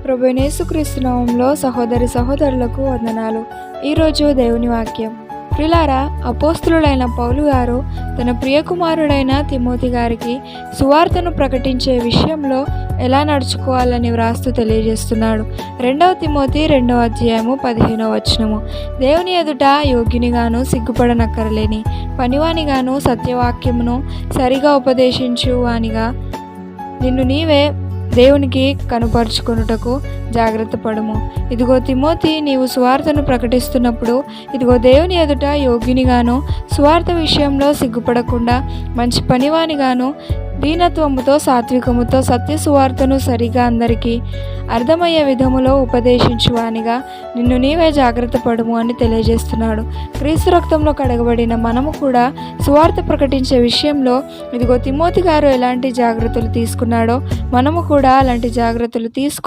ప్రభువైన యేసుక్రీస్తు నామములో సహోదరి సహోదరులకు వందనాలు. ఈరోజు దేవుని వాక్యం. ప్రియులారా, అపోస్తులుడైన పౌలు గారు తన ప్రియకుమారుడైన తిమోతి గారికి సువార్తను ప్రకటించే విషయంలో ఎలా నడుచుకోవాలని వ్రాస్తూ తెలియజేస్తున్నాడు. 2 తిమోతి 2వ అధ్యాయము 15వ వచనము. దేవుని ఎదుట యోగ్యునిగాను సిగ్గుపడనక్కరలేని పనివానిగాను సత్యవాక్యమును సరిగా ఉపదేశించు వానిగా నిన్ను నీవే దేవునికి కనుపరుచుకొనుటకు జాగ్రత్త పడుము. ఇదిగో తిమోతి, నీవు సువార్తను ప్రకటిస్తున్నప్పుడు ఇదిగో దేవుని ఎదుట యోగ్యునిగాను సువార్త విషయంలో సిగ్గుపడకుండా మంచి పనివానిగాను దీనత్వముతో సాత్వికముతో సత్య సువార్తను సరిగా అందరికీ అర్థమయ్యే విధములో ఉపదేశించువానిగా నిన్ను నీవే జాగ్రత్త పడుము అని తెలియజేస్తున్నాడు. క్రీస్తు రక్తంలో కడగబడిన మనము కూడా సువార్త ప్రకటించే విషయంలో ఇదిగో తిమోతి గారు ఎలాంటి జాగ్రత్తలు తీసుకున్నాడో మనము కూడా అలాంటి జాగ్రత్తలు